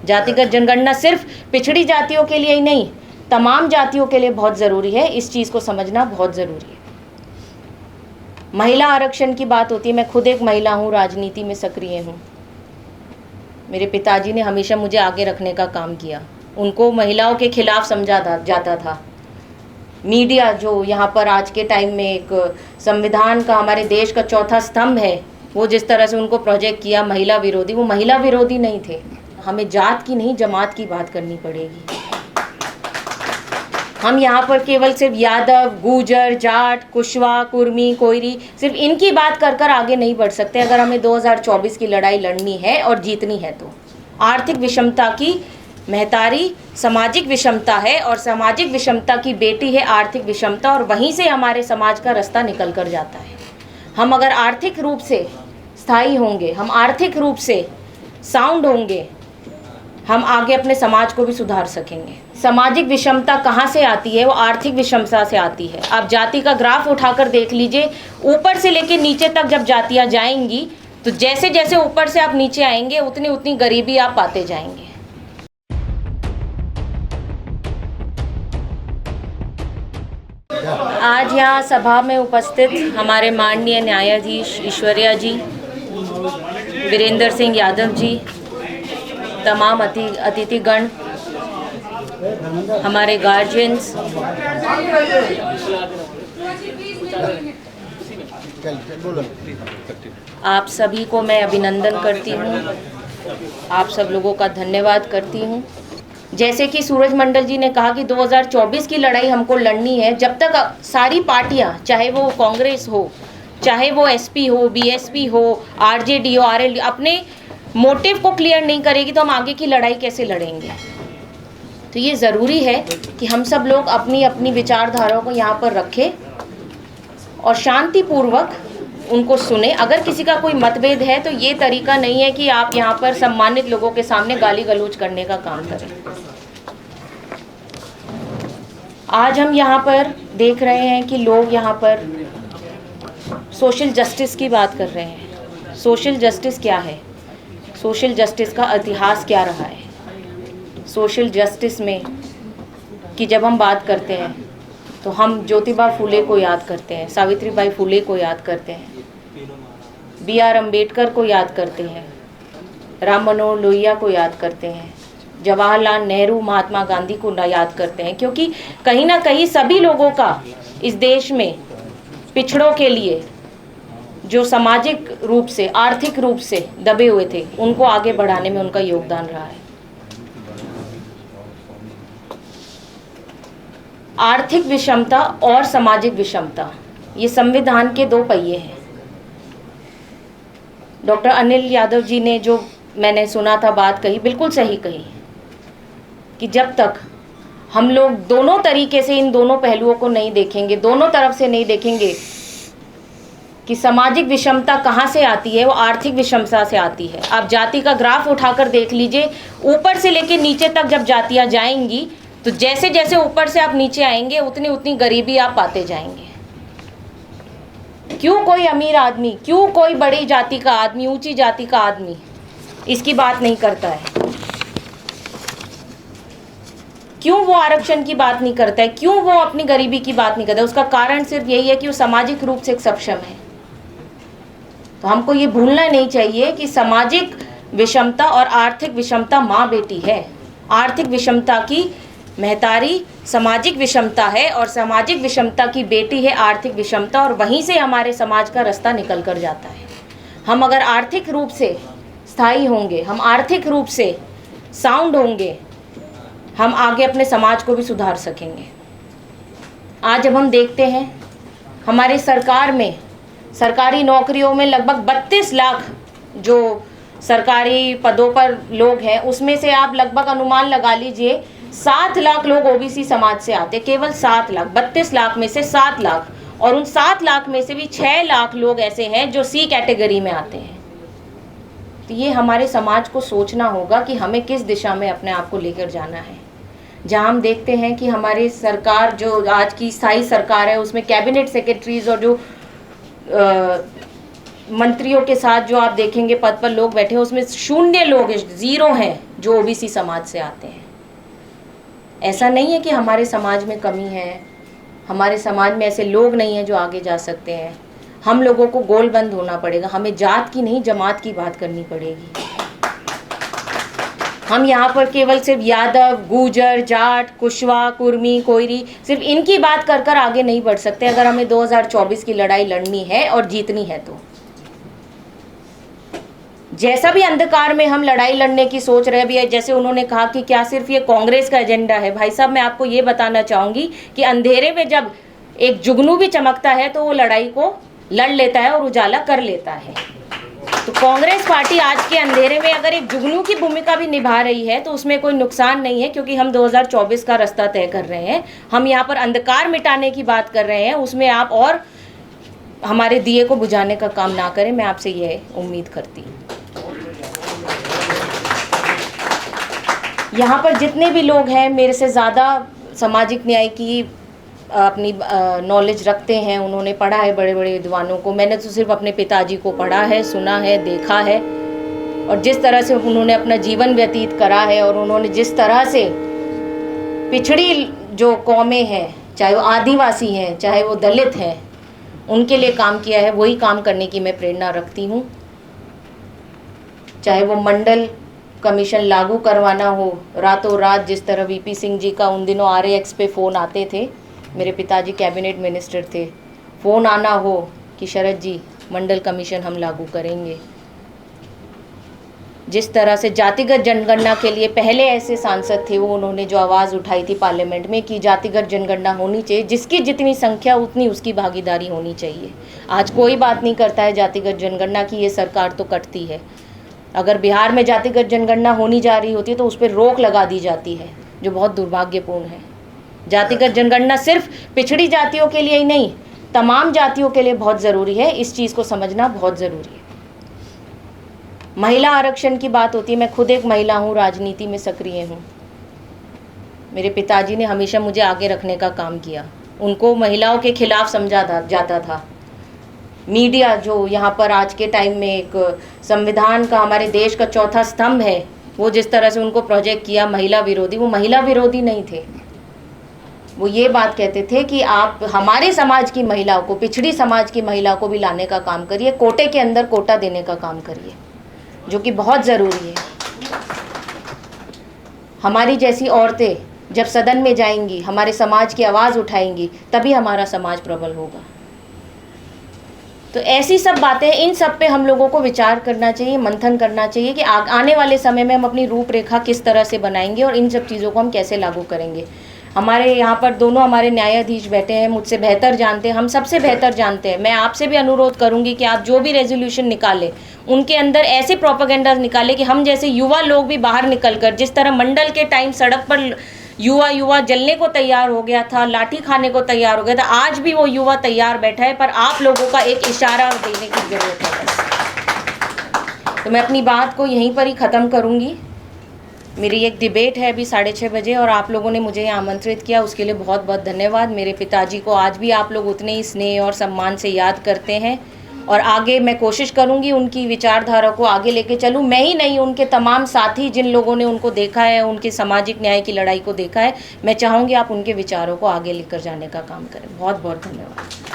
जातिगत जनगणना सिर्फ पिछड़ी जातियों के लिए ही नहीं, तमाम जातियों के लिए बहुत ज़रूरी है। इस चीज़ को समझना बहुत ज़रूरी है। महिला आरक्षण की बात होती है, मैं खुद एक महिला हूँ, राजनीति में सक्रिय हूँ। मेरे पिताजी ने हमेशा मुझे आगे रखने का काम किया। उनको महिलाओं के खिलाफ समझा जाता था। मीडिया जो यहाँ पर आज के टाइम में एक संविधान का, हमारे देश का चौथा स्तंभ है, वो जिस तरह से उनको प्रोजेक्ट किया महिला विरोधी, वो महिला विरोधी नहीं थे। हमें जात की नहीं, जमात की बात करनी पड़ेगी। हम यहाँ पर केवल सिर्फ यादव, गुर्जर, जाट, कुशवा, कुर्मी, कोयरी, सिर्फ इनकी बात कर कर आगे नहीं बढ़ सकते। अगर हमें 2024 की लड़ाई लड़नी है और जीतनी है तो आर्थिक विषमता की महतारी सामाजिक विषमता है और सामाजिक विषमता की बेटी है आर्थिक विषमता, और वहीं से हमारे समाज का रास्ता निकल कर जाता है। हम अगर आर्थिक रूप से स्थायी होंगे, हम आर्थिक रूप से साउंड होंगे, हम आगे अपने समाज को भी सुधार सकेंगे। सामाजिक विषमता कहाँ से आती है? वो आर्थिक विषमता से आती है। आप जाति का ग्राफ उठाकर देख लीजिए, ऊपर से लेकर नीचे तक जब जातियाँ जाएंगी तो जैसे जैसे ऊपर से आप नीचे आएंगे उतनी उतनी गरीबी आप पाते जाएंगे। आज यहाँ सभा में उपस्थित हमारे माननीय न्यायाधीश ईश्वरिया जी, वीरेंद्र सिंह यादव जी, तमाम अतिथिगण, हमारे गार्जियंस, आप सभी को मैं अभिनंदन करती हूँ। आप सब लोगों का धन्यवाद करती हूँ। जैसे कि सूरज मंडल जी ने कहा कि 2024 की लड़ाई हमको लड़नी है। जब तक सारी पार्टियां, चाहे वो कांग्रेस हो, चाहे वो एसपी हो, बीएसपी हो, आरजेडी हो, आरएलडी, अपने मोटिव को क्लियर नहीं करेगी तो हम आगे की लड़ाई कैसे लड़ेंगे। तो ये ज़रूरी है कि हम सब लोग अपनी अपनी विचारधाराओं को यहाँ पर रखें और शांतिपूर्वक उनको सुने। अगर किसी का कोई मतभेद है तो ये तरीका नहीं है कि आप यहाँ पर सम्मानित लोगों के सामने गाली गलौज करने का काम करें। आज हम यहाँ पर देख रहे हैं कि लोग यहाँ पर सोशल जस्टिस की बात कर रहे हैं। सोशल जस्टिस क्या है? सोशल जस्टिस का इतिहास क्या रहा है? सोशल जस्टिस में कि जब हम बात करते हैं तो हम ज्योतिबा फुले को याद करते हैं, सावित्रीबाई फुले को याद करते हैं, BR अम्बेडकर को याद करते हैं, राम मनोहर लोहिया को याद करते हैं, जवाहरलाल नेहरू, महात्मा गांधी को याद करते हैं, क्योंकि कहीं ना कहीं सभी लोगों का इस देश में पिछड़ों के लिए जो सामाजिक रूप से, आर्थिक रूप से दबे हुए थे, उनको आगे बढ़ाने में उनका योगदान रहा है। आर्थिक विषमता और सामाजिक विषमता, ये संविधान के दो पहिए हैं। डॉक्टर अनिल यादव जी ने जो मैंने सुना था बात कही, बिल्कुल सही कही कि जब तक हम लोग दोनों तरीके से इन दोनों पहलुओं को नहीं देखेंगे, दोनों तरफ से नहीं देखेंगे कि सामाजिक विषमता कहाँ से आती है, वो आर्थिक विषमता से आती है। आप जाति का ग्राफ उठाकर देख लीजिए, ऊपर से लेकर नीचे तक जब जातियाँ जाएंगी तो जैसे जैसे ऊपर से आप नीचे आएंगे उतनी उतनी गरीबी आप पाते जाएंगे। क्यों कोई अमीर आदमी, क्यों कोई बड़ी जाति का आदमी, ऊंची जाति का आदमी इसकी बात नहीं करता है? क्यों वो आरक्षण की बात नहीं करता है? क्यों वो अपनी गरीबी की बात नहीं करता है? उसका कारण सिर्फ यही है कि वो सामाजिक रूप से सक्षम है। तो हमको ये भूलना नहीं चाहिए कि सामाजिक विषमता और आर्थिक विषमता माँ बेटी है। आर्थिक विषमता की महतारी सामाजिक विषमता है और सामाजिक विषमता की बेटी है आर्थिक विषमता, और वहीं से हमारे समाज का रास्ता निकल कर जाता है। हम अगर आर्थिक रूप से स्थायी होंगे, हम आर्थिक रूप से साउंड होंगे, हम आगे अपने समाज को भी सुधार सकेंगे। आज जब हम देखते हैं हमारे सरकार में, सरकारी नौकरियों में लगभग 32 लाख जो सरकारी पदों पर लोग हैं, उसमें से आप लगभग अनुमान लगा लीजिए 7 लाख लोग ओबीसी समाज से आते, केवल 7 लाख, 32 लाख में से 7 लाख, और उन 7 लाख में से भी 6 लाख लोग ऐसे हैं जो सी कैटेगरी में आते हैं। तो ये हमारे समाज को सोचना होगा कि हमें किस दिशा में अपने आप को लेकर जाना है। जहाँ हम देखते हैं कि हमारी सरकार, जो आज की स्थायी सरकार है, उसमें कैबिनेट सेक्रेटरीज और जो मंत्रियों के साथ जो आप देखेंगे पद पर लोग बैठे हैं, उसमें 0 लोग, 0 हैं जो ओबीसी समाज से आते हैं। ऐसा नहीं है कि हमारे समाज में कमी है, हमारे समाज में ऐसे लोग नहीं हैं जो आगे जा सकते हैं। हम लोगों को गोलबंद होना पड़ेगा, हमें जात की नहीं जमात की बात करनी पड़ेगी। हम यहाँ पर केवल सिर्फ यादव, गुर्जर, जाट, कुशवा, कुर्मी, कोयरी सिर्फ इनकी बात कर कर आगे नहीं बढ़ सकते अगर हमें 2024 की लड़ाई लड़नी है और जीतनी है। तो जैसा भी अंधकार में हम लड़ाई लड़ने की सोच रहे भी है, जैसे उन्होंने कहा कि क्या सिर्फ ये कांग्रेस का एजेंडा है, भाई साहब मैं आपको ये बताना चाहूंगी कि अंधेरे में जब एक जुगनू भी चमकता है तो वो लड़ाई को लड़ लेता है और उजाला कर लेता है। तो कांग्रेस पार्टी आज के अंधेरे में अगर एक जुगनू की भूमिका भी निभा रही है तो उसमें कोई नुकसान नहीं है, क्योंकि हम 2024 का रास्ता तय कर रहे हैं। हम यहाँ पर अंधकार मिटाने की बात कर रहे हैं, उसमें आप और हमारे दिए को बुझाने का काम ना करें, मैं आपसे यह उम्मीद करती हूँ। यहाँ पर जितने भी लोग हैं मेरे से ज़्यादा सामाजिक न्याय की अपनी नॉलेज रखते हैं, उन्होंने पढ़ा है बड़े बड़े विद्वानों को। मैंने तो सिर्फ अपने पिताजी को पढ़ा है, सुना है, देखा है, और जिस तरह से उन्होंने अपना जीवन व्यतीत करा है और उन्होंने जिस तरह से पिछड़ी जो कौमें हैं, चाहे वो आदिवासी हैं चाहे वो दलित हैं, उनके लिए काम किया है, वही काम करने की मैं प्रेरणा रखती हूँ। चाहे वो मंडल कमीशन लागू करवाना हो, रातों रात जिस तरह वीपी सिंह जी का उन दिनों RAX पे फ़ोन आते थे, मेरे पिताजी कैबिनेट मिनिस्टर थे, फ़ोन आना हो कि शरद जी मंडल कमीशन हम लागू करेंगे। जिस तरह से जातिगत जनगणना के लिए पहले ऐसे सांसद थे, वो उन्होंने जो आवाज़ उठाई थी पार्लियामेंट में कि जातिगत जनगणना होनी चाहिए, जिसकी जितनी संख्या उतनी उसकी भागीदारी होनी चाहिए। आज कोई बात नहीं करता है जातिगत जनगणना की, ये सरकार तो करती है। अगर बिहार में जातिगत जनगणना होनी जा रही होती है तो उस पर रोक लगा दी जाती है, जो बहुत दुर्भाग्यपूर्ण है। जातिगत जनगणना सिर्फ पिछड़ी जातियों के लिए ही नहीं, तमाम जातियों के लिए बहुत ज़रूरी है, इस चीज़ को समझना बहुत ज़रूरी है। महिला आरक्षण की बात होती है, मैं खुद एक महिला हूँ, राजनीति में सक्रिय हूँ। मेरे पिताजी ने हमेशा मुझे आगे रखने का काम किया, उनको महिलाओं के खिलाफ समझा जाता था। मीडिया जो यहाँ पर आज के टाइम में एक संविधान का, हमारे देश का चौथा स्तंभ है, वो जिस तरह से उनको प्रोजेक्ट किया महिला विरोधी, वो महिला विरोधी नहीं थे। वो ये बात कहते थे कि आप हमारे समाज की महिलाओं को, पिछड़ी समाज की महिलाओं को भी लाने का काम करिए, कोटे के अंदर कोटा देने का काम करिए, जो कि बहुत ज़रूरी है। हमारी जैसी औरतें जब सदन में जाएंगी, हमारे समाज की आवाज़ उठाएंगी, तभी हमारा समाज प्रबल होगा। तो ऐसी सब बातें, इन सब पे हम लोगों को विचार करना चाहिए, मंथन करना चाहिए कि आने वाले समय में हम अपनी रूपरेखा किस तरह से बनाएंगे और इन सब चीज़ों को हम कैसे लागू करेंगे। हमारे यहाँ पर दोनों हमारे न्यायाधीश बैठे हैं, मुझसे बेहतर जानते हैं, हम सबसे बेहतर जानते हैं। मैं आपसे भी अनुरोध करूँगी कि आप जो भी रेजोल्यूशन निकालें, उनके अंदर ऐसे प्रोपेगेंडा निकालें कि हम जैसे युवा लोग भी बाहर निकल कर, जिस तरह मंडल के टाइम सड़क पर युवा जलने को तैयार हो गया था, लाठी खाने को तैयार हो गया था, आज भी वो युवा तैयार बैठा है, पर आप लोगों का एक इशारा देने की जरूरत है। तो मैं अपनी बात को यहीं पर ही ख़त्म करूँगी। मेरी एक डिबेट है अभी 6:30 बजे, और आप लोगों ने मुझे यहाँ आमंत्रित किया, उसके लिए बहुत बहुत धन्यवाद। मेरे पिताजी को आज भी आप लोग उतने ही स्नेह और सम्मान से याद करते हैं, और आगे मैं कोशिश करूंगी उनकी विचारधारा को आगे लेके चलूं। मैं ही नहीं, उनके तमाम साथी जिन लोगों ने उनको देखा है, उनके सामाजिक न्याय की लड़ाई को देखा है, मैं चाहूँगी आप उनके विचारों को आगे लेकर जाने का काम करें। बहुत बहुत धन्यवाद।